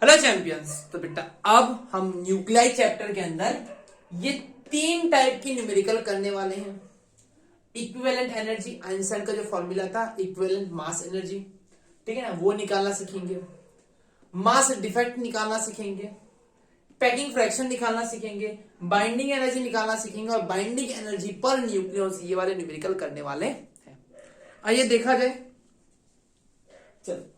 Hello champions. तो बेटा अब हम न्यूक्लियाई चैप्टर के अंदर ये 3 टाइप की न्यूमेरिकल करने वाले हैं। इक्विवेलेंट एनर्जी, आइंस्टाइन का जो फॉर्मूला था इक्विवेलेंट मास एनर्जी, ठीक है ना, वो निकालना सीखेंगे। मास डिफेक्ट निकालना सीखेंगे, पैकिंग फ्रैक्शन निकालना सीखेंगे, बाइंडिंग एनर्जी निकालना सीखेंगे और बाइंडिंग एनर्जी पर न्यूक्लियस, ये वाले न्यूमेरिकल करने वाले हैं। आइए देखा जाए। चलो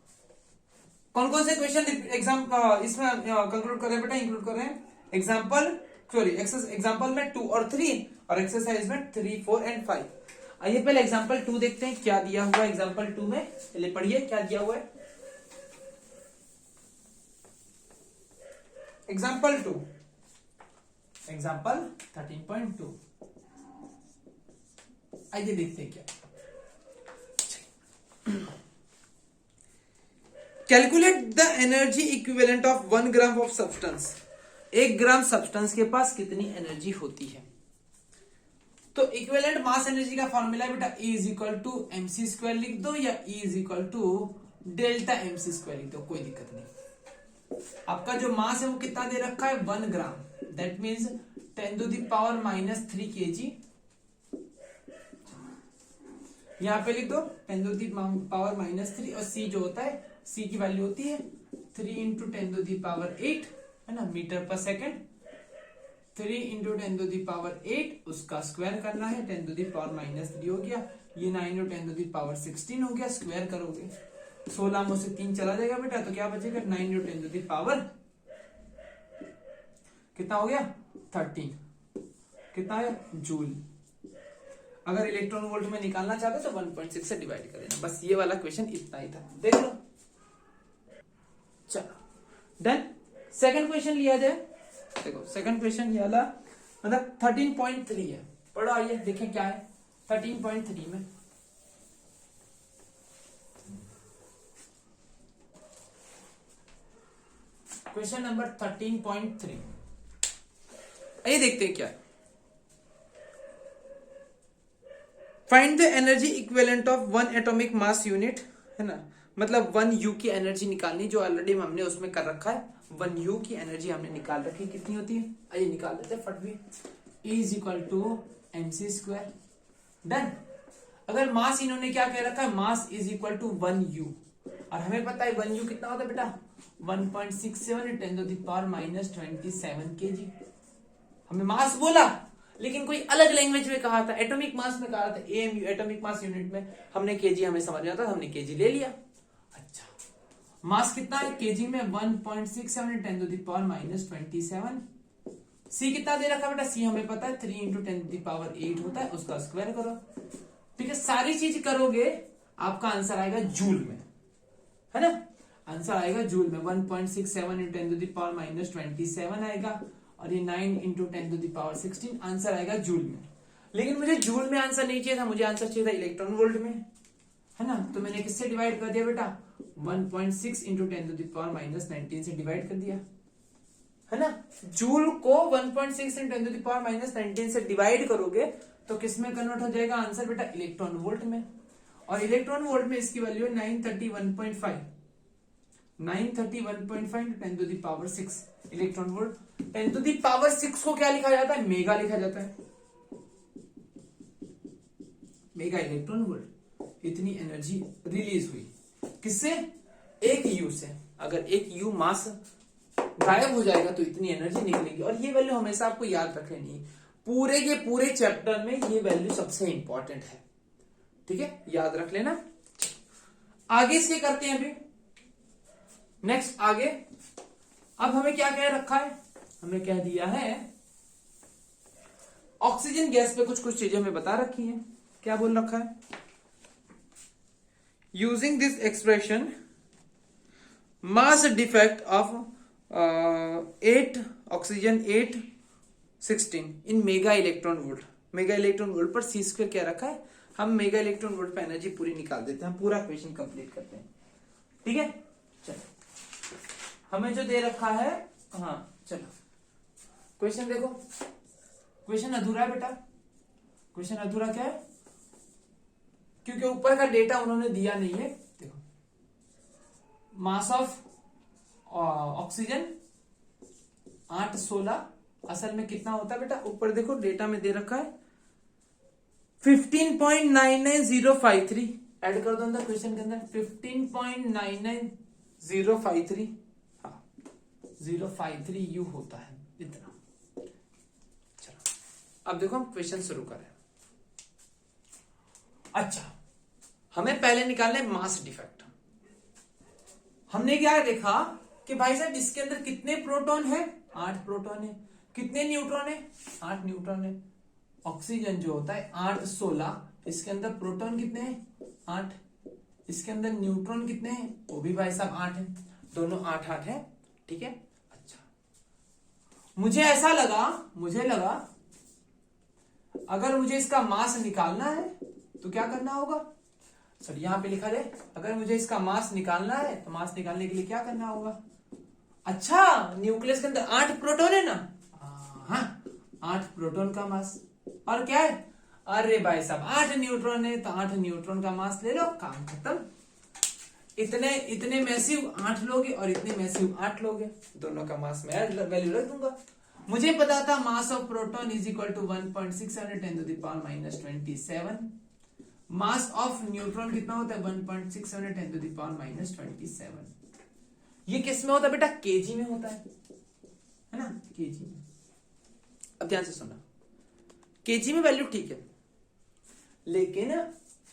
कौन कौन से क्वेश्चन एग्जाम इसमें कंक्लूड कर रहे हैं बेटा, इंक्लूड कर रहे हैं। एग्जाम्पल सॉरी एग्जाम्पल में 2 और 3 और एक्सरसाइज में 3, 4 एंड 5। आइए पहले एग्जाम्पल 2 देखते हैं क्या दिया हुआ है एग्जाम्पल 2 में। पहले पढ़िए क्या दिया हुआ है। Example 2, example 13.2। आइए देखते हैं क्या। Calculate the energy equivalent of 1 gram of substance. 1 gram substance के पास कितनी एनर्जी होती है। तो इक्विवेलेंट मास एनर्जी का फॉर्मूला है बेटा E is equal to mc square लिख दो या E is equal to delta mc square लिख दो, कोई दिक्कत नहीं। आपका जो मास है वो कितना दे रखा है 1 ग्राम, that means 10 to the power -3 kg। यहां पे लिख दो 10 टू द पावर -3 और C जो होता है, C की वैल्यू होती है 3 इंटू 10 टू दी पावर 8, है ना, metre per second. 3 into 10 to the power 8 उसका स्क्वायर करना है, 10 टू दी पावर -3 हो गया, ये 9 इंटू 10 टू दी पावर 16 हो गया। स्क्वायर करोगे 16 में से 3 चला जाएगा बेटा, तो क्या बचेगा 9 इंटू 10 टू दी पावर कितना हो गया 13, कितना है जूल। अगर इलेक्ट्रॉन वोल्ट में निकालना चाहते तो 1.6 से डिवाइड कर देना। बस ये वाला क्वेश्चन इतना ही था, देख लो। चलो डन। सेकंड क्वेश्चन लिया जाए। देखो सेकंड क्वेश्चन ये वाला मतलब 13.3 है। पढ़ो आइए देखें क्या है 13.3 में। क्वेश्चन नंबर 13.3, आइए देखते हैं क्या है। Find the energy equivalent of 1 atomic mass unit, है ना, मतलब 1 U की एनर्जी निकालनी, जो ऑलरेडी हमने उसमें कर रखा है। 1 U की एनर्जी हमने निकाल रखी, कितनी होती है आइए निकाल देते हैं फट भी। E is equal to mc square. Done. अगर मास इन्होंने क्या कह रखा है, mass is equal to 1 U, और हमें पता है 1 U कितना होता है बेटा 1.67 10 टू द पावर -27 kg। हमें मास बोला लेकिन कोई अलग लैंग्वेज में कहा था, एटॉमिक मास में कहा था, AMU एटॉमिक मास यूनिट में। हमने केजी हमें समझ में आता, हमने केजी ले लिया। अच्छा मास कितना है केजी में 1.67 10 टू द पावर -27। सी कितना दे रखा बेटा, सी हमें पता है 3 इंटू 10 टू द पावर 8 होता है, उसका स्क्वायर करो। ठीक है, सारी चीज करोगे आपका आंसर आएगा जूल में, है ना, आंसर आएगा जूल में। 1.67 इंटू 10 टू द पावर -27 आएगा, और ये 9 into 10 to the power 16 answer आएगा जूल में। लेकिन मुझे जूल में आंसर नहीं चाहिए था, मुझे आंसर चाहिए था इलेक्ट्रॉन वोल्ट में, है ना। तो मैंने किससे डिवाइड कर दिया बेटा 1.6 इंटू 10 टू द पावर -19 से डिवाइड कर दिया, है ना। जूल को 1.6 इंटू 10 टू द पावर -19 से डिवाइड करोगे तो किसमें कन्वर्ट हो जाएगा आंसर बेटा इलेक्ट्रॉन वोल्ट में। और इलेक्ट्रॉन वोल्ट में इसकी वैल्यू है 931.5 into 10 to the power 6 electron volt. 10 to the power 6 को क्या लिखा जाता है, मेगा लिखा जाता है, मेगा इलेक्ट्रॉन वोल्ट। इतनी एनर्जी रिलीज हुई किससे, 1 U से। अगर 1 U मास गायब हो जाएगा तो इतनी एनर्जी निकलेगी। और ये वैल्यू हमेशा आपको याद रख लेनी है, पूरे के पूरे चैप्टर में ये वैल्यू सबसे इंपॉर्टेंट है, ठीक है, याद रख लेना। आगे इसके करते हैं अभी नेक्स्ट आगे। अब हमें क्या कह रखा है, हमें कह दिया है ऑक्सीजन गैस पे कुछ कुछ चीजें हमें बता रखी हैं। क्या बोल रखा है, using this expression mass defect of 8 oxygen 816 in mega electron volt. Mega electron volt पर C स्क्वायर क्या रखा है, हम मेगा इलेक्ट्रॉन वोल्ट पर एनर्जी पूरी निकाल देते हैं, हम पूरा क्वेश्चन कंप्लीट करते हैं, ठीक है। चलो हमें जो दे रखा है, हाँ चलो क्वेश्चन देखो, क्वेश्चन अधूरा है बेटा। क्वेश्चन अधूरा क्या है, क्योंकि ऊपर का डेटा उन्होंने दिया नहीं है। देखो मास ऑफ ऑक्सीजन 816 असल में कितना होता है बेटा, ऊपर देखो डेटा में दे रखा है 15.99053। ऐड कर दो अंदर क्वेश्चन के अंदर 15.99053, हाँ 053 यू होता है इतना। चलो अब देखो हम क्वेश्चन शुरू करें। अच्छा, हमें पहले निकालना है मास डिफेक्ट। हमने क्या देखा कि भाई साहब इसके अंदर कितने प्रोटॉन है, 8 प्रोटॉन है। कितने न्यूट्रॉन है, 8 न्यूट्रॉन है। ऑक्सीजन जो होता है 816, इसके अंदर प्रोटॉन कितने हैं, 8। इसके अंदर न्यूट्रॉन कितने हैं, वो भी भाई साहब 8 है। दोनों 8-8 है, ठीक है। अच्छा, मुझे लगा अगर मुझे इसका मास निकालना है तो क्या करना होगा, सर यहां पे लिखा है अगर मुझे इसका मास निकालना है तो मास निकालने के लिए क्या करना होगा। अच्छा, न्यूक्लियस के अंदर 8 प्रोटॉन है ना, हाँ 8 प्रोटॉन का मास, और क्या है, अरे भाई साहब 8 न्यूट्रॉन है तो 8 न्यूट्रॉन का मास ले लो, काम खत्म। इतने मैसिव 8 लोगे और इतने मैसिव 8 लोगे, दोनों का मास मैं वैल्यू रख दूंगा। मुझे पता था mass of proton is equal to 1.610 mass of neutron कितना होता है, 1.610 ये किस में होता है बेटा, केजी में होता है ना, केजी में। अब ध्यान से सुनना, केजी में वैल्यू ठीक है, लेकिन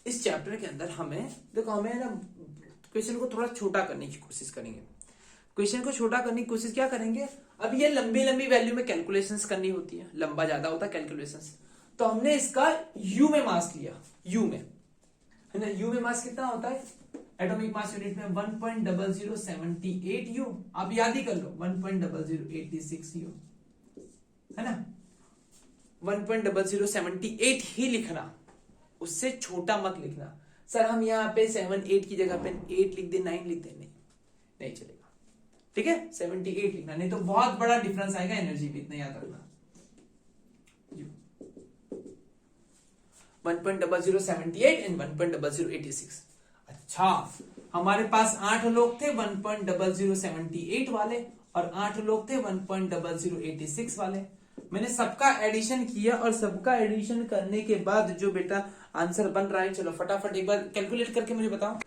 इस चैप्टर के अंदर हमें देखो, हमें ना क्वेश्चन को थोड़ा छोटा करने की कोशिश करेंगे। क्वेश्चन को छोटा करने की कोशिश क्या करेंगे, अब ये लंबी लंबी वैल्यू में कैलकुलेशंस करनी होती है, लंबा ज्यादा होता है कैलकुलेशंस, तो हमने इसका यू में मास लिया, यू में है ना। यू में मास कितना होता है, एटॉमिक मास यूनिट में 1.0078 यू, आप याद ही कर लो 1.0086 यू है ना। 1.0078 ही लिखना, उससे छोटा मत लिखना। सर हम यहाँ पे 7-8 की जगह पे 8 लिख दे, 9 लिख दे, नहीं चलेगा, ठीक है। 78 लिखना, नहीं तो बहुत बड़ा डिफरेंस आएगा एनर्जी में, इतना याद रखना। 1.0078 एंड 1.0086। अच्छा, हमारे पास 8 लोग थे 1.0078 वाले और 8 लोग थे 1.0086 वाले। मैंने सबका एडिशन किया और सबका एडिशन करने के बाद जो बेटा आंसर बन रहा है, चलो फटाफट एक बार कैलकुलेट करके मुझे बताओ।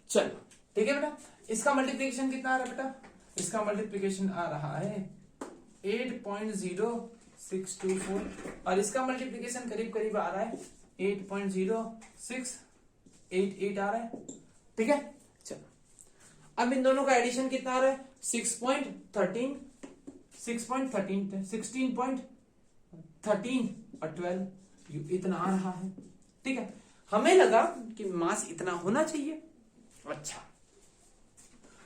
चलो ठीक है बेटा, इसका मल्टीप्लिकेशन कितना आ रहा है बेटा, इसका मल्टीप्लिकेशन आ रहा है 8.0624 और इसका मल्टीप्लिकेशन करीब करीब आ रहा है 8.0688 आ रहा है, ठीक है। चलो अब इन दोनों का एडिशन कितना आ रहा है, 16.13 और 12 इतना आ रहा है, ठीक है। हमें लगा कि मास इतना होना चाहिए। अच्छा,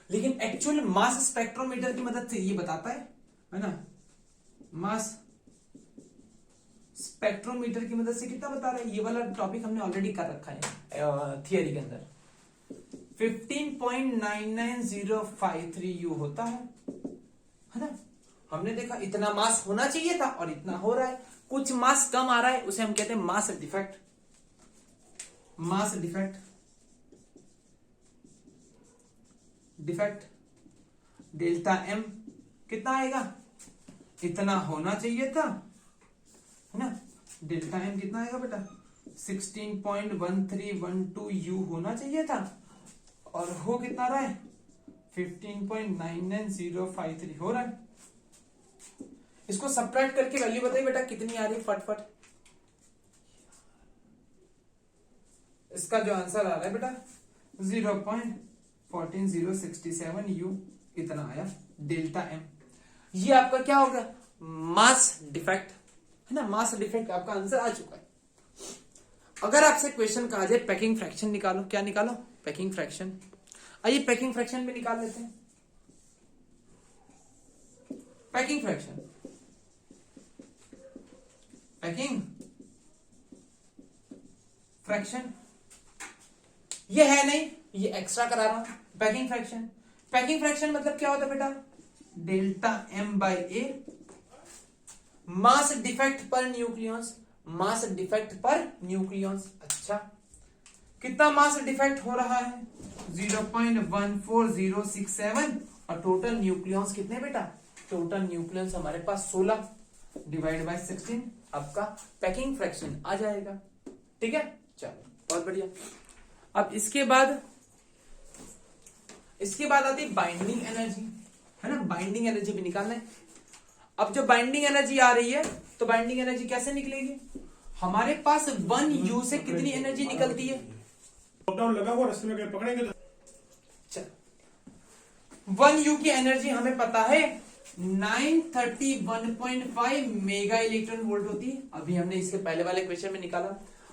लेकिन एक्चुअल मास स्पेक्ट्रोमीटर की मदद से ये बताता है ना, मास स्पेक्ट्रोमीटर की मदद से कितना बता रहा है, ये वाला टॉपिक हमने ऑलरेडी कर रखा है थियरी के अंदर। 15.99053 यू होता है ना। हमने देखा इतना मास होना चाहिए था और इतना हो रहा है, कुछ मास कम आ रहा है, उसे हम कहते हैं mass defect. Mass defect delta m कितना आएगा, इतना होना चाहिए था है ना। डेल्टा एम कितना आएगा बेटा, 16.1312 यू होना चाहिए था और हो कितना रहा है, 15.99053 हो रहा है। इसको सब्ट्रैक्ट करके वैल्यू बताइए बेटा कितनी आ रही है, फटफट। इसका जो आंसर आ रहा है बेटा 0.14067 यू इतना आया डेल्टा एम। ये आपका क्या होगा, मास डिफेक्ट है ना, मास डिफेक्ट आपका आंसर आ चुका है। अगर आपसे क्वेश्चन कहा जाए पैकिंग फ्रैक्शन निकालो, क्या निकालो, पैकिंग फ्रैक्शन। आइए पैकिंग फ्रैक्शन भी निकाल लेते हैं। पैकिंग फ्रैक्शन, पैकिंग फ्रैक्शन ये है नहीं, ये एक्स्ट्रा करा रहा हूं। पैकिंग फ्रैक्शन मतलब क्या होता है बेटा, delta m by A, mass defect per nucleons, mass defect per nucleons. अच्छा, कितना मास डिफेक्ट हो रहा है, 0.14067 और टोटल न्यूक्लियॉन्स कितने बेटा, टोटल न्यूक्लियॉन्स हमारे पास 16 डिवाइड बाय 16 आपका पैकिंग फ्रैक्शन आ जाएगा। ठीक है, चलो बहुत बढ़िया। अब इसके बाद आती बाइंडिंग एनर्जी, है ना, बाइंडिंग एनर्जी भी निकालना है। अब जो बाइंडिंग एनर्जी आ रही है तो बाइंडिंग एनर्जी कैसे निकलेगी, हमारे पास 1U से कितनी एनर्जी निकलती है, लॉकडाउन लगा हुआ रास्ते में कहीं पकड़ेंगे तो 1U की एनर्जी हमें पता है 931.5 मेगा इलेक्ट्रॉन वोल्ट होती है। अभी हमने इसके पहले वाले क्वेश्चन में निकाला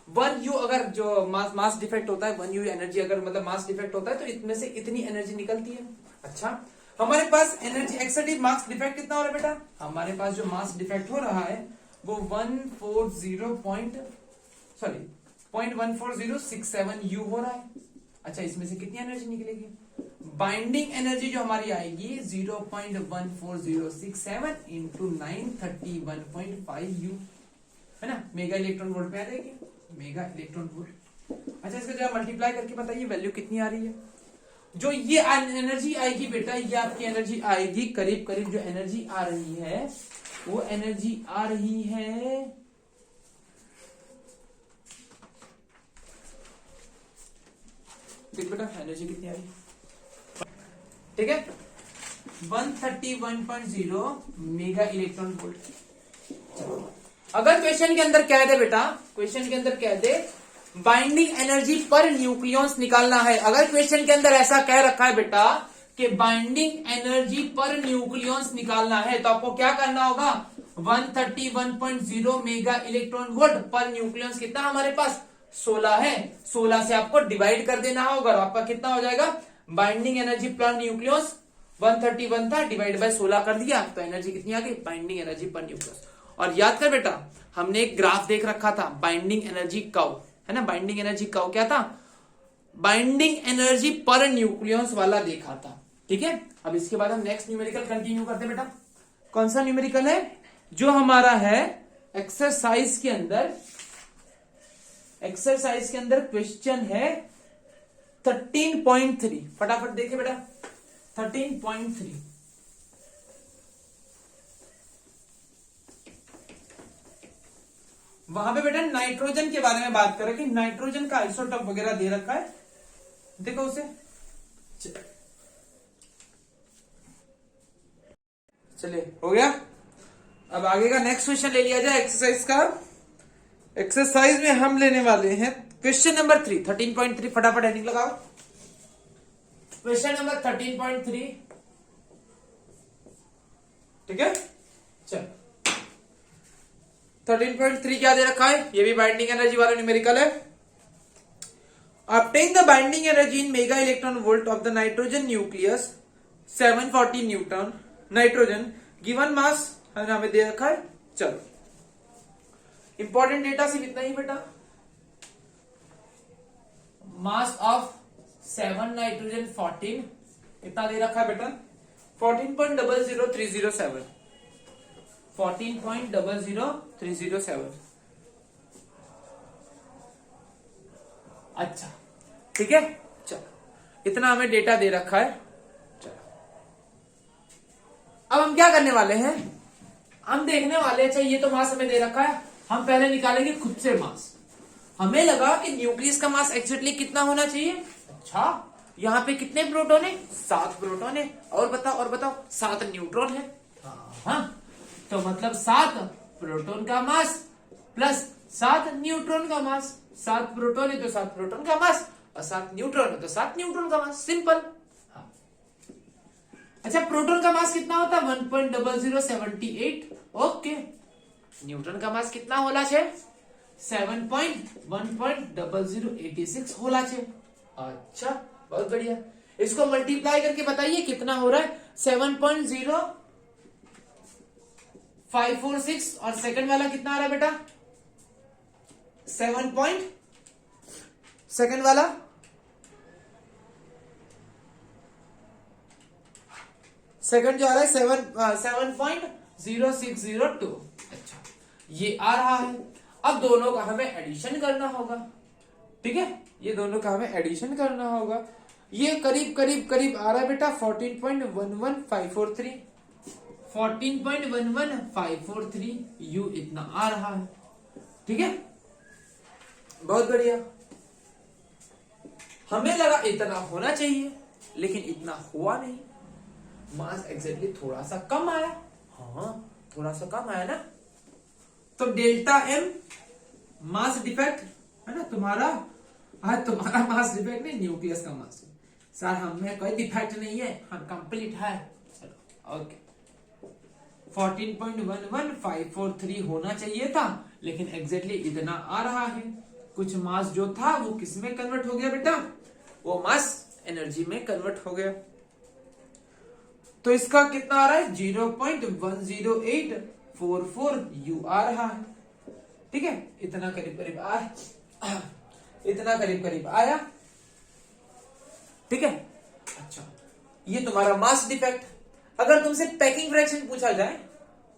1U अगर जो मास डिफेक्ट होता है, 1U एनर्जी अगर मतलब मास डिफेक्ट होता है तो इसमें से इतनी एनर्जी निकलती है। अच्छा, हमारे पास एनर्जी एक्सर्टिव मास डिफेक्ट कितना हो रहा है बेटा, हमारे पास जो मास डिफेक्ट हो रहा है वो 0.14067U हो रहा है। अच्छा, इसमें से कितनी एनर्जी निकलेगी, बाइंडिंग एनर्जी जो हमारी आएगी 0.14067 इंटू 931.5U, है ना, मेगा इलेक्ट्रॉन वोल्ट पे आ जाएगी, मेगा इलेक्ट्रॉन वोल्ट। अच्छा, इसका जरा मल्टीप्लाई करके बताइए वैल्यू कितनी आ रही है। जो ये एनर्जी आएगी बेटा, ये आपकी एनर्जी आएगी करीब करीब, जो एनर्जी आ रही है वो एनर्जी आ रही है देख बेटा एनर्जी कितनी आ रही है, ठीक है, 131.0 मेगा इलेक्ट्रॉन वोल्ट। अगर क्वेश्चन के अंदर कह दे बेटा, क्वेश्चन के अंदर कह दे बाइंडिंग एनर्जी पर न्यूक्लियॉन्स निकालना है, अगर क्वेश्चन के अंदर ऐसा कह रखा है बेटा कि बाइंडिंग एनर्जी पर न्यूक्लियॉन्स निकालना है, तो आपको क्या करना होगा, 131.0 मेगा इलेक्ट्रॉन वोल्ट पर न्यूक्लियॉन्स कितना हमारे पास 16 है, 16 से आपको डिवाइड कर देना होगा और आपका कितना हो जाएगा, बाइंडिंग एनर्जी पर न्यूक्लियस 131 था, डिवाइड बाय 16 कर दिया तो एनर्जी कितनी आ गई, बाइंडिंग एनर्जी पर न्यूक्लियस। और याद कर बेटा, हमने एक ग्राफ देख रखा था बाइंडिंग एनर्जी कर्व, है ना, बाइंडिंग एनर्जी कर्व क्या था, बाइंडिंग एनर्जी पर न्यूक्लियस वाला देखा था। ठीक है, अब इसके बाद हम नेक्स्ट न्यूमेरिकल कंटिन्यू करते हैं बेटा। कौन सा न्यूमेरिकल है, जो हमारा है एक्सरसाइज के अंदर क्वेश्चन है 13.3, फटाफट देखिए बेटा 13.3। वहां पे बेटा नाइट्रोजन के बारे में बात करें कि नाइट्रोजन का आइसोटोप वगैरह दे रखा है, देखो उसे। चलिए हो गया। अब आगे का नेक्स्ट क्वेश्चन ले लिया जाए एक्सरसाइज का। एक्सरसाइज में हम लेने वाले हैं क्वेश्चन नंबर 3, 13.3, फटाफट हेडिंग लगाओ। क्वेश्चन नंबर 13.3, ठीक है, चल 13.3 क्या दे रखा है, ये भी बाइंडिंग एनर्जी वाला न्यूमेरिकल है। Obtain the binding energy in mega electron volt of the nitrogen nucleus 740 Newton nitrogen given mass हमें दे रखा है। चलो इंपॉर्टेंट डेटा सिर्फ इतना ही बेटा, मास ऑफ 7 नाइट्रोजन 14 कितना दे रखा है बेटा, 14.00307, 14.00307। अच्छा ठीक है, चलो इतना हमें डेटा दे रखा है। चलो अब हम क्या करने वाले हैं, हम देखने वाले हैं, अच्छा ये तो मास हमें दे रखा है, हम पहले निकालेंगे खुद से मास। हमें लगा कि न्यूक्लियस का मास एक्जेक्टली कितना होना चाहिए। अच्छा यहाँ पे कितने प्रोटॉन है, 7 प्रोटॉन है, और बताओ 7 न्यूट्रॉन है। हाँ तो मतलब 7 प्रोटॉन का मास प्लस 7 न्यूट्रॉन का मास, 7 प्रोटॉन है तो 7 प्रोटॉन का मास, और 7 न्यूट्रॉन है तो 7 न्यूट्रॉन का मास, सिंपल। हाँ। अच्छा प्रोटॉन का मास कितना होता है, 1.0078, ओके। न्यूट्रॉन का मास कितना होला छे, 7.1.0086 होला छे। अच्छा बहुत बढ़िया, इसको मल्टीप्लाई करके बताइए कितना हो रहा है, 7.0546, और सेकंड वाला कितना आ रहा है बेटा, 7. सेकंड वाला सेकंड जो आ रहा है 7.0602। अच्छा ये आ रहा है। अब दोनों का हमें एडिशन करना होगा, ठीक है, ये दोनों का हमें एडिशन करना होगा। ये करीब करीब करीब आ रहा है बेटा 14.11543, 14.11543 यू इतना आ रहा है। ठीक है, बहुत बढ़िया। हमें लगा इतना होना चाहिए, लेकिन इतना हुआ नहीं। मास एग्जैक्टली थोड़ा सा कम आया। हाँ, थोड़ा सा कम आया ना। तो डेल्टा एम मास डिफेक्ट है ना तुम्हारा। तुम्हारा मास डिफेक्ट नहीं, न्यूक्लियस का मास। सर हमें कोई डिफेक्ट नहीं है, हम कंप्लीट है। चलो ओके, 14.11543 होना चाहिए था, लेकिन एग्जैक्टली इतना आ रहा है। कुछ मास जो था वो किस में कन्वर्ट हो गया बेटा? वो मास एनर्जी में कन्वर्ट हो गया। तो इसका कितना आ रहा है? 0.10844 यू आ रहा है। ठीक है, इतना करीब करीब आया, इतना करीब करीब आया। ठीक है, अच्छा, ये तुम्हारा मास डिफेक्ट। अगर तुमसे पैकिंग फ्रैक्शन पूछा जाए,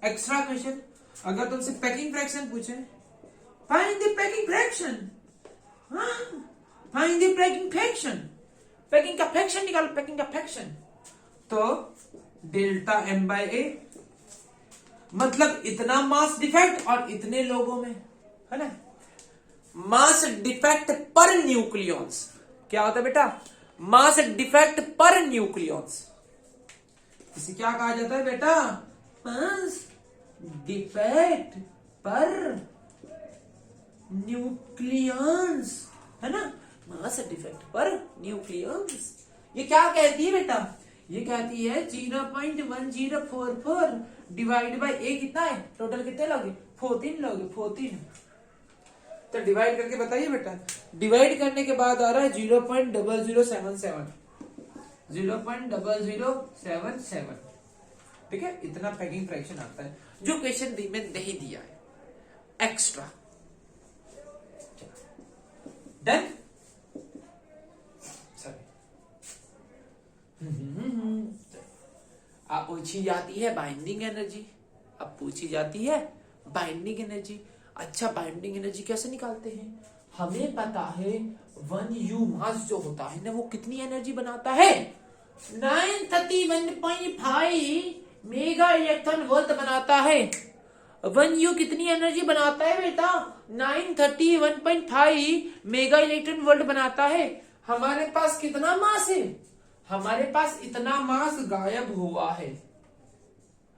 एक्स्ट्रा क्वेश्चन, अगर तुमसे पैकिंग फ्रैक्शन पूछे, find the packing fraction, find the packing fraction, packing का फ्रैक्शन निकालो, पैकिंग का फ्रैक्शन। तो डेल्टा एम बाय ए, मतलब इतना मास डिफेक्ट और इतने लोगों में, है ना। मास डिफेक्ट पर न्यूक्लियॉन्स क्या होता है बेटा? मास डिफेक्ट पर न्यूक्लियॉन्स। इसे क्या कहा जाता है बेटा? मास डिफेक्ट पर न्यूक्लियॉन्स, है ना। मास डिफेक्ट पर न्यूक्लियॉन्स। ये क्या कहती है बेटा? ये कहती है 0.1044 डिवाइड बाय ए कितना है? टोटल कितने लोगे? 14 लोगे, 14। तो डिवाइड करके बताइए बेटा। डिवाइड करने के बाद आ रहा है 0.0077, 0.0077। ठीक है, इतना पैकिंग फ्रैक्शन आता है, जो क्वेश्चन में नहीं दिया है, एक्स्ट्रा। डन। अब पूछी जाती है बाइंडिंग एनर्जी। अब पूछी जाती है बाइंडिंग एनर्जी। अच्छा, बाइंडिंग एनर्जी कैसे निकालते हैं? हमें पता है 1U मास जो होता है ना, वो कितनी एनर्जी बनाता है? 931.5 मेगा इलेक्ट्रॉन वोल्ट बनाता है। 1U कितनी एनर्जी बनाता है बेटा? 931.5 मेगा इलेक्ट्रॉन वोल्ट बनाता है। हमारे पास कितना मास है? हमारे पास इतना मास गायब हुआ है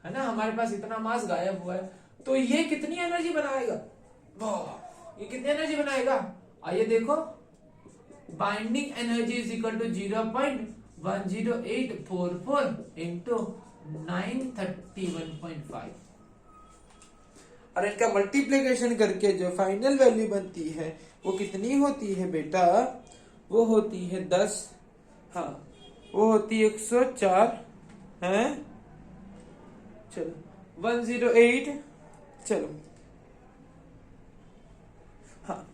ना। हमारे पास इतना मास गायब हुआ है, तो ये कितनी एनर्जी बनाएगा? ये कितनी एनर्जी बनाएगा? आइए देखो, binding energy is equal to 0.10844 into 931.5, और इनका मल्टीप्लीकेशन करके जो फाइनल वैल्यू बनती है वो कितनी होती है बेटा? वो होती है 10, हाँ वो होती है 104 है। चलो 108, चलो हाँ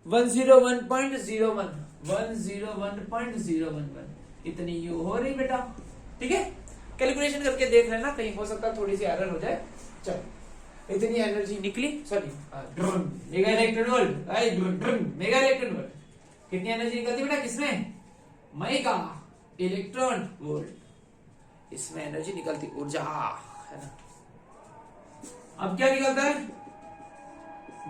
101.01, 101.011 इतनी यू हो रही बेटा। ठीक है, कैलकुलेशन करके देख लेना, कहीं हो सकता है थोड़ी सी एरर हो जाए। चलो, इतनी एनर्जी निकली, sorry mega electron volt, mega electron volt. कितनी एनर्जी निकलती बेटा? किसमें? मेगा इलेक्ट्रॉन वोल्ट, इसमें एनर्जी निकलती, ऊर्जा, है ना। अब क्या निकलता है?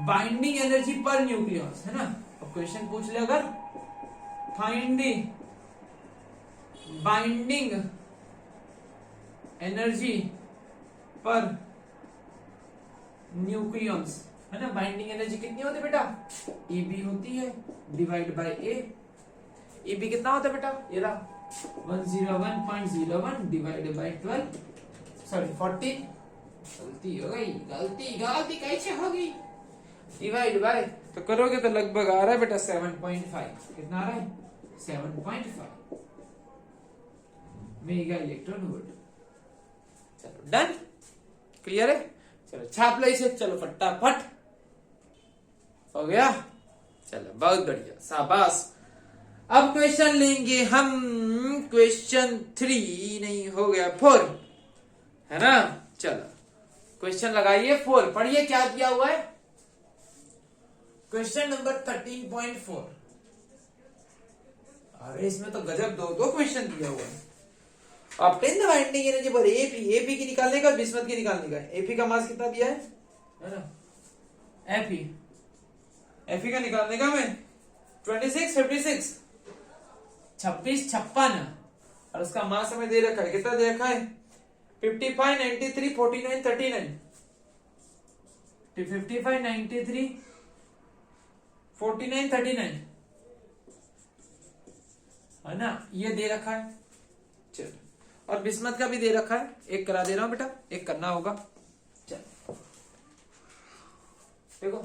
बाइंडिंग एनर्जी पर न्यूक्लियस, है ना। अब क्वेश्चन पूछ ले अगर, फाइंड द बाइंडिंग एनर्जी पर न्यूक्लियस, है ना। बाइंडिंग एनर्जी कितनी होती है बेटा? ईबी होती है डिवाइड बाय ए। ईबी कितना होता है बेटा? ये रहा 101.01 डिवाइड बाय 12, सॉरी 40। गलती हो गई, गलती कैसे होगी? डिवाइड बाय, तो करोगे तो लगभग आ रहा है बेटा 7.5। कितना आ रहा है? 7.5 मेगा इलेक्ट्रॉन वोल्ट। चलो डन, क्लियर है। चलो छाप लो इसे, चलो फटाफट, हो गया। चलो बहुत बढ़िया, शाबाश। अब क्वेश्चन लेंगे हम, क्वेश्चन 3 नहीं हो गया 4, है ना। चलो क्वेश्चन लगाइए 4, पढ़िए क्या दिया हुआ है। क्वेश्चन नंबर 13.4, अरे इसमें तो गजब दो क्वेश्चन दिया हुआ है। Obtain the binding energy for AP की निकालने का, बिस्मथ की निकालने का। एपी का मास कितना दिया है ना, एपी का निकालने का मैं 26 56 26 56 और उसका मास हमें दे रखा है, कितना दे रखा है 55 93 49 39 55 93 49 39 है ना, ये दे रखा है। चलो, और बिस्मथ का भी दे रखा है, एक करा दे रहा हूं बेटा, एक करना होगा। चलो देखो,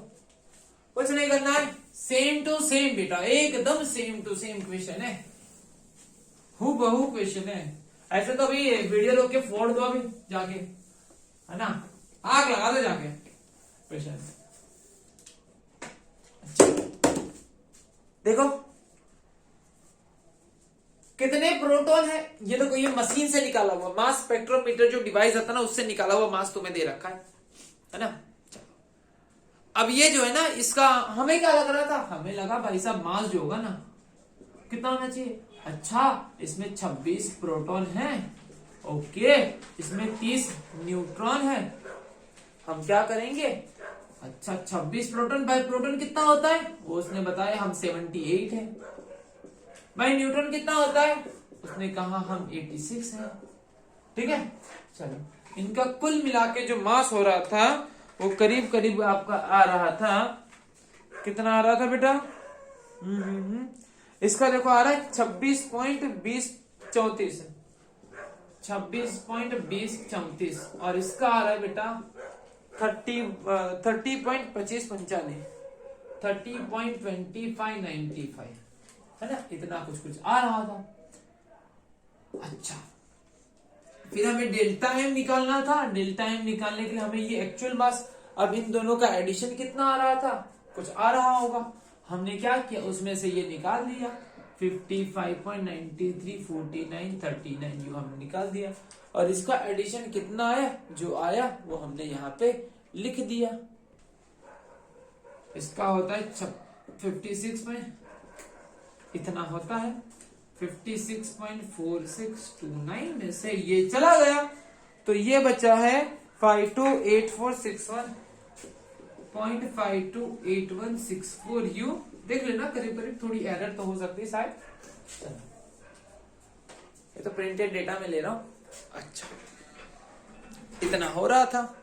कुछ नहीं करना है, सेम टू सेम बेटा, एकदम सेम टू सेम क्वेश्चन है, हूबहू क्वेश्चन है। ऐसे तो अभी वीडियो रोक के फोड़ दो अभी जाके, है ना, आग लगा दो जाके क्वेश्चन। देखो कितने प्रोटॉन है, ये तो कोई मशीन से निकाला हुआ मास स्पेक्ट्रोमीटर जो डिवाइस आता है ना, उससे निकाला हुआ मास तुम्हें दे रखा है ना। अब ये जो है ना, इसका हमें क्या लग रहा था, हमें लगा भाई साहब मास जो होगा ना कितना होना चाहिए। अच्छा, इसमें 26 प्रोटॉन है, ओके, इसमें 30 न्यूट्रॉन है। हम क्या करेंगे, अच्छा 26 प्रोटॉन बाय प्रोटॉन कितना होता है, वो उसने बताया हम 78 है। भाई न्यूट्रॉन कितना होता है, उसने कहा हम 86 है। ठीक है, चलो इनका कुल मिला के जो मास हो रहा था वो करीब करीब आपका आ रहा था, कितना आ रहा था बेटा, इसका देखो आ रहा है 26.2034 26.2034 और इसका आ रहा है बेटा 30.2595 30.2595 है ना, इतना कुछ आ रहा था। अच्छा, फिर हमें डेल्टा एम निकालना था। डेल्टा एम निकालने के लिए हमें ये एक्चुअल मास, अब इन दोनों का एडिशन कितना आ रहा था, कुछ आ रहा होगा, हमने क्या किया उसमें से ये निकाल दिया 55.93 49 39 जो हमने निकाल दिया, और इसका एडिशन कितना आया, जो आया वो हमने यहाँ पे लिख दिया। इसका होता है 56 में इतना होता है 56.4629 में से ये चला गया, तो ये बचा है 528461.528164 यू। देख लेना करीब करीब, थोड़ी एरर तो हो सकती है शायद। ये तो प्रिंटेड डेटा में ले रहा हूं। अच्छा, इतना हो रहा था,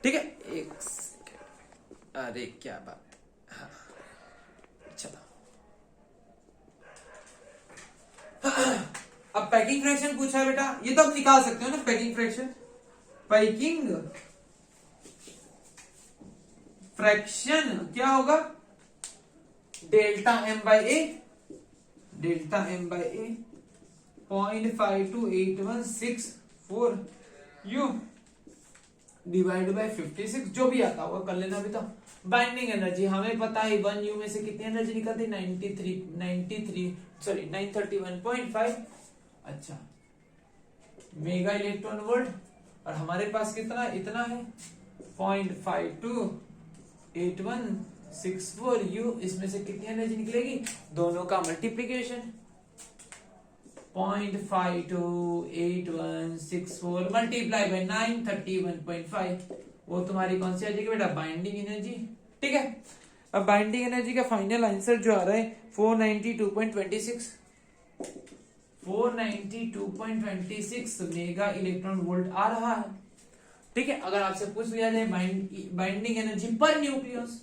ठीक है, एक सेकंड, अरे क्या बात, हाँ चलो। अब पैकिंग फ्रैक्शन पूछा है बेटा, ये तो आप निकाल सकते हो ना पैकिंग फ्रैक्शन। पैकिंग फ्रैक्शन क्या होगा, delta m by A 0.528164 u divide by 56, जो भी आता होगा कर लेना बेटा। बाइंडिंग एनर्जी हमें पता है 1 यू में से कितनी एनर्जी निकलती है 931.5। अच्छा, मेगा इलेक्ट्रॉन वोल्ट, और हमारे पास कितना, इतना है 0.528164 यू, इसमें से कितनी एनर्जी निकलेगी, दोनों का मल्टीप्लीकेशन 0.528164 मल्टीप्लाई बाय 931.5, वो तुम्हारी कौन सी आ जाएगी बेटा, बाइंडिंग एनर्जी। ठीक है, अब बाइंडिंग एनर्जी का फाइनल आंसर जो आ रहा है 492.26 मेगा इलेक्ट्रॉन वोल्ट आ रहा है। ठीक है, अगर आपसे पूछ लिया जाए बाइंडिंग एनर्जी पर न्यूक्लियस,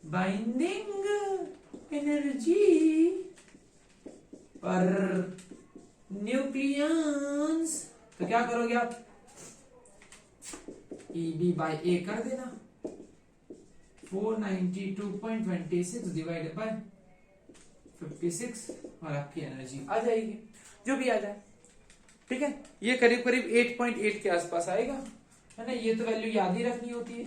बाइंडिंग एनर्जी पर न्यूक्लियस, तो क्या करोगे आप, EB बाय A कर देना, 492.26 डिवाइडेड बाय 56 और आपकी एनर्जी आ जाएगी, जो भी आ जाए। ठीक है, ये करीब करीब 8.8 के आसपास आएगा, है ना। ये तो वैल्यू याद ही रखनी होती है,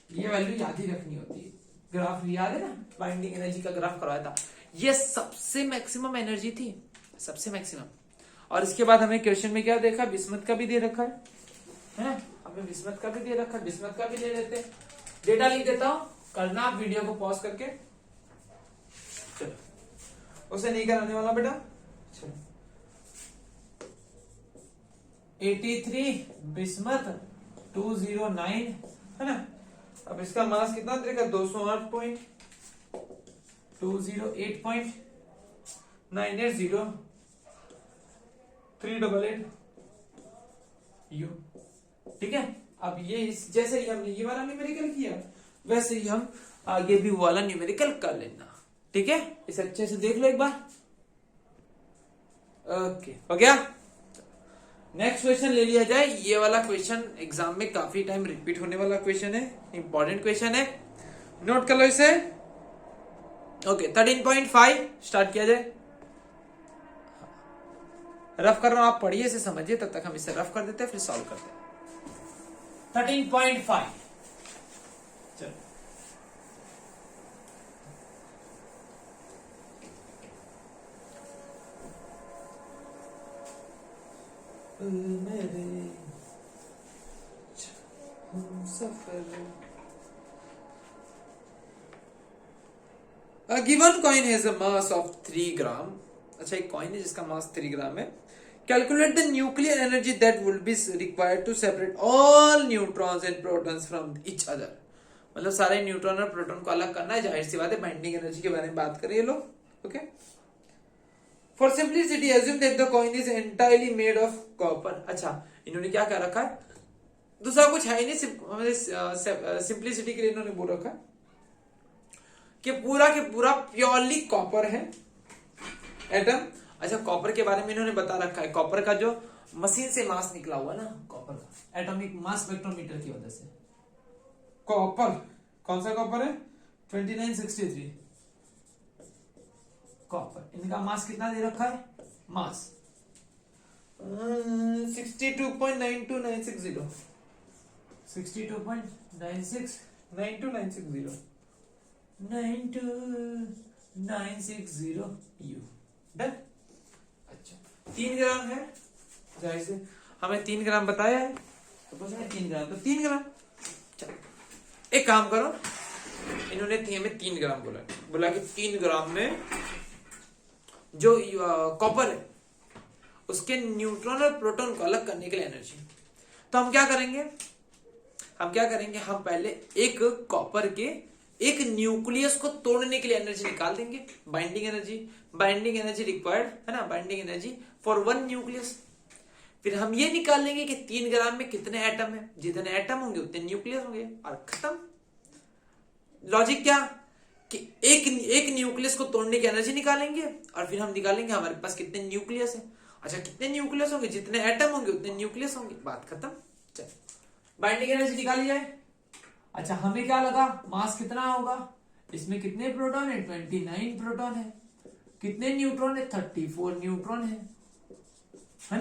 ये वैल्यू याद ही रखनी होती है। ग्राफ याद है ना, बाइंडिंग एनर्जी का ग्राफ करवाया था, ये सबसे मैक्सिमम एनर्जी थी, सबसे मैक्सिमम। और इसके बाद हमें क्वेश्चन में क्या देखा, बिस्मथ का भी दे रखा है ना, हमें बिस्मथ का भी दे रखा है, बिस्मथ का भी दे देते हैं। डेटा लिख देता हूं, करना आप वीडियो को पॉज करके। चलो उसे नहीं कराने वाला बेटा। चलो 83 बिस्मथ 209 है ना। अब इसका मास कितना देगा 208.208.980 यू। ठीक है, अब ये जैसे ही हमने ये वाला न्यूमेरिकल किया वैसे ही हम आगे भी वो वाला न्यूमेरिकल कर लेना। ठीक है, इसे अच्छे से देख लो एक बार। ओके, हो गया। नेक्स्ट क्वेश्चन ले लिया जाए। ये वाला क्वेश्चन एग्जाम में काफी टाइम रिपीट होने वाला क्वेश्चन है, इंपॉर्टेंट क्वेश्चन है, नोट कर लो इसे। ओके 13.5 स्टार्ट किया जाए। रफ कर रहा हूं, आप पढ़िए इसे, समझिए, तब तक हम इसे रफ कर देते हैं फिर सॉल्व करते हैं। 13.5 चलो मेरे सफर। A given coin has a mass of 3 ग्राम। अच्छा, एक कॉइन है जिसका मास 3 ग्राम है। Calculate the nuclear energy that would be required to separate all neutrons and protons from each other। मतलब सारे न्यूट्रॉन और प्रोटॉन को अलग करना है, जाहिर सी बात है बाइंडिंग एनर्जी के बारे में बात कर रहे हैं लोग। Okay, for simplicity assume that the coin is entirely made of copper। अच्छा, इन्होंने क्या कर रखा है, दूसरा कुछ है ही नहीं, सिंपलिसिटी के लिए इन्होंने बोल रखा है कि पूरा के पूरा प्योरली कॉपर है एटम। अच्छा, कॉपर के बारे में इन्होंने बता रखा है, कॉपर का जो मशीन से मास निकला हुआ ना, कॉपर का एटॉमिक मास स्पेक्ट्रोमीटर की वजह से। कॉपर कौन सा कॉपर है 2963 कॉपर। इनका मास कितना दे रखा है, मास 62.92960 62.9692960 92960 यू। डन। अच्छा, 3 ग्राम है, जाहिर से हमें 3 ग्राम बताया है, तो पूछ रहे 3 ग्राम, तो 3 ग्राम। चलो एक काम करो, इन्होंने हमें 3 ग्राम बोला कि 3 ग्राम में जो कॉपर है उसके न्यूट्रॉन और प्रोटॉन को अलग करने के लिए एनर्जी। तो हम क्या करेंगे, हम पहले एक कॉपर के एक न्यूक्लियस को तोड़ने के लिए एनर्जी निकाल देंगे, बाइंडिंग एनर्जी रिक्वायर्ड है ना, बाइंडिंग एनर्जी फॉर 1 न्यूक्लियस। फिर हम ये निकाल लेंगे कि 3 ग्राम में कितने एटम है, जितने एटम होंगे उतने न्यूक्लियस होंगे, और खत्म। लॉजिक क्या कि एक न्यूक्लियस को तोड़ने की एनर्जी निकालेंगे और फिर हम निकालेंगे हमारे पास कितने न्यूक्लियस है। अच्छा, कितने न्यूक्लियस होंगे, जितने एटम होंगे उतने न्यूक्लियस होंगे, बात खत्म। चलो बाइंडिंग एनर्जी निकाली जाए। अच्छा, हमें क्या लगा, मास कितना होगा, इसमें कितने प्रोटॉन है 29 प्रोटॉन है, कितने न्यूट्रॉन है 34 न्यूट्रॉन है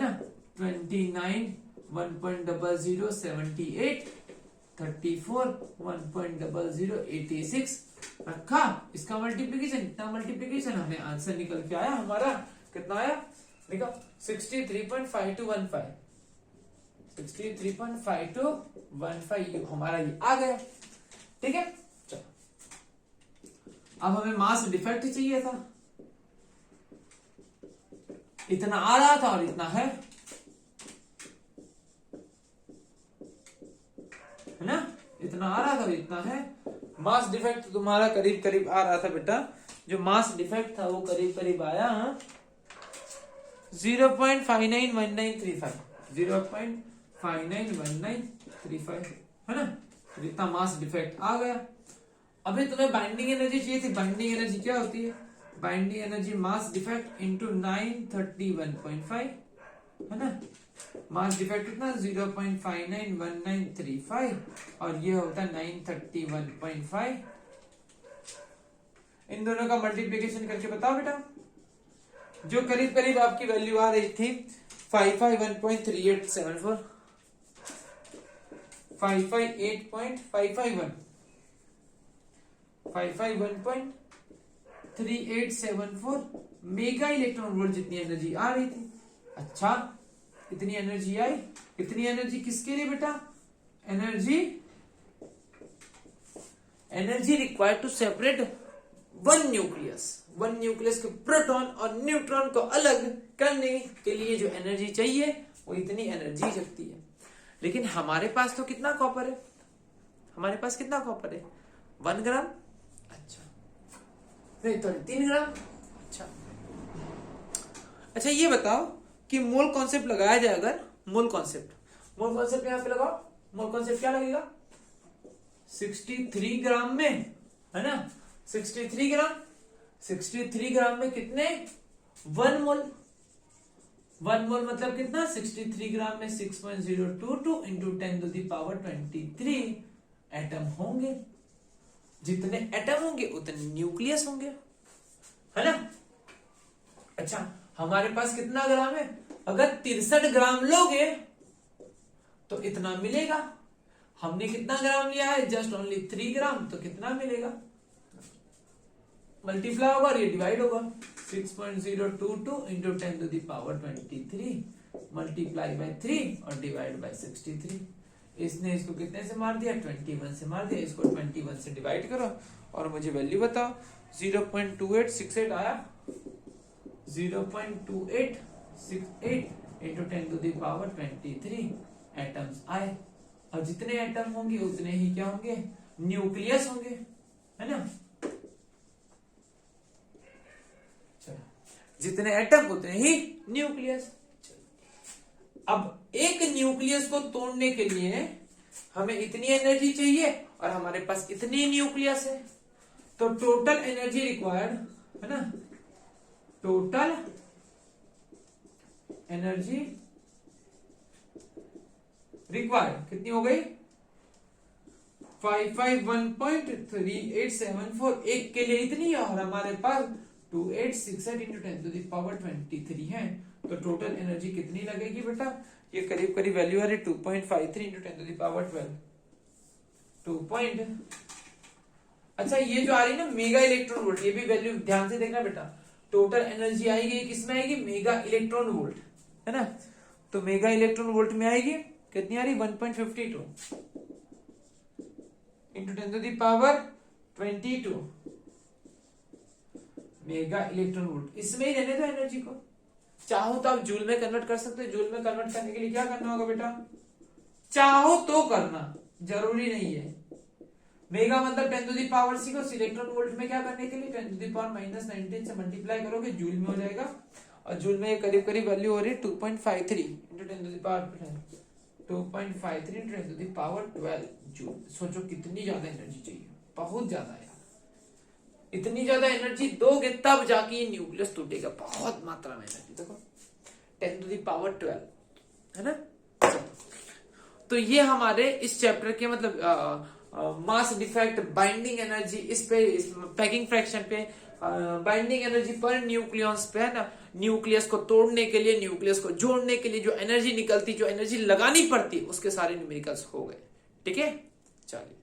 ना। 29 1.00 78 34 1.00 86 रखा। इसका मल्टीप्लीकेशन, इतना मल्टीप्लीकेशन, हमें आंसर निकल के आया, हमारा कितना आया देखो 63.5215 63.5215 हमारा ये आ गया। ठीक है, चलो अब हमें मास डिफेक्ट चाहिए था, इतना आ रहा था और इतना है ना, इतना आ रहा था और इतना है। मास डिफेक्ट तुम्हारा करीब करीब आ रहा था बेटा, जो मास डिफेक्ट था वो करीब करीब आया 0.591935 0.591935 है ना, तो इतना मास डिफेक्ट आ गया। अभी तुम्हें बाइंडिंग एनर्जी चाहिए थी, बाइंडिंग एनर्जी क्या होती है, binding energy mass defect into 931.5 है ना, मास डिफेक्ट कितना 0.591935 और ये होता है 931.5। इन दोनों का मल्टीप्लिकेशन करके बताओ बेटा, जो करीब करीब आपकी वैल्यू आ रही थी 551.3874 551.3874 मेगा इलेक्ट्रॉन वोल्ट जितनी एनर्जी आ रही थी। अच्छा, इतनी एनर्जी आई, इतनी एनर्जी किसके लिए बेटा, energy required to separate one nucleus के प्रोटॉन और न्यूट्रॉन को अलग करने के लिए जो एनर्जी चाहिए वो इतनी एनर्जी लगती है। लेकिन हमारे पास तो कितना कॉपर है, हमारे पास कितना कॉपर है 1 ग्राम, अच्छा नहीं तो 3 ग्राम। अच्छा ये बताओ कि मोल कॉन्सेप्ट लगाया जाए, अगर मोल कॉन्सेप्ट यहां पे लगाओ, मोल कॉन्सेप्ट क्या लगेगा 63 ग्राम में, है ना 63 ग्राम में कितने 1 मोल, 1 मोल मतलब कितना 63 ग्राम में 6.022 इंटू 10⁻23 एटम होंगे। जितने एटम होंगे उतने न्यूक्लियस होंगे, है ना। अच्छा हमारे पास कितना ग्राम है, अगर 63 ग्राम लोगे तो इतना मिलेगा। हमने कितना ग्राम लिया है, जस्ट ओनली 3 ग्राम, तो कितना मिलेगा, मल्टीप्लाई होगा और ये डिवाइड होगा 6.022 इंटू 10⁻23 मल्टीप्लाई बाय 3 और डिवाइड बाय 63। इसने इसको कितने से मार दिया 21 से मार दिया, इसको 21 से डिवाइड करो और मुझे वैल्यू बताओ। 0.2868 आया, 0.2868 इंटू 10⁻23 एटम्स आए। और जितने एटम होंगे उतने ही क्या होंगे न्यूक्लियस होंगे, है ना। जितने एटम उतने ही न्यूक्लियस। अब एक न्यूक्लियस को तोड़ने के लिए हमें इतनी एनर्जी चाहिए और हमारे पास इतनी न्यूक्लियस है, तो टोटल एनर्जी रिक्वायर्ड, है ना, टोटल एनर्जी रिक्वायर्ड कितनी हो गई 551.3874। एक के लिए इतनी है और हमारे पास 2868 इंटू 10⁻23 है, तो टोटल एनर्जी कितनी लगेगी बेटा, ये करीब करीब वैल्यू आ रही 2.53 इंटू 10⁻12 2. अच्छा ये जो आ रही है ना मेगा इलेक्ट्रॉन वोल्ट, ये भी वैल्यू ध्यान से देखना बेटा। टोटल एनर्जी आएगी किसमें आएगी मेगा इलेक्ट्रॉन वोल्ट, है ना। तो मेगा इलेक्ट्रॉन वोल्ट में आएगी कितनी आ रही 1.52 इंटू 10⁻22 मेगा इलेक्ट्रॉन वोल्ट। इसमें ही रहने दो एनर्जी को, चाहो तो आप जूल में कन्वर्ट कर सकते हो। जूल में कन्वर्ट करने के लिए क्या करना होगा बेटा, चाहो तो करना, जरूरी नहीं है। मेगा मतलब 10⁻6 इलेक्ट्रॉन वोल्ट में क्या करने के लिए 10⁻−19 से मल्टीप्लाई करोगे जूल में हो जाएगा। और जूल में करीब करीब वैल्यू हो रही है 2.53 इंटू 2.53 इंटू 10⁻12 जूल। सोचो कितनी ज्यादा एनर्जी चाहिए, बहुत ज्यादा यार। इतनी ज्यादा एनर्जी दोगे तब जाके ये न्यूक्लियस टूटेगा, बहुत मात्रा में एनर्जी। देखो 10⁻12 है ना। तो ये हमारे इस चैप्टर के मतलब मास डिफेक्ट, बाइंडिंग एनर्जी, इस पे पैकिंग फ्रैक्शन पे, बाइंडिंग एनर्जी पर न्यूक्लियस पे, है ना। न्यूक्लियस को तोड़ने के लिए, न्यूक्लियस को जोड़ने के लिए जो एनर्जी निकलती, जो एनर्जी लगानी पड़ती, उसके सारे न्यूमेरिकल्स हो गए। ठीक है, चलिए।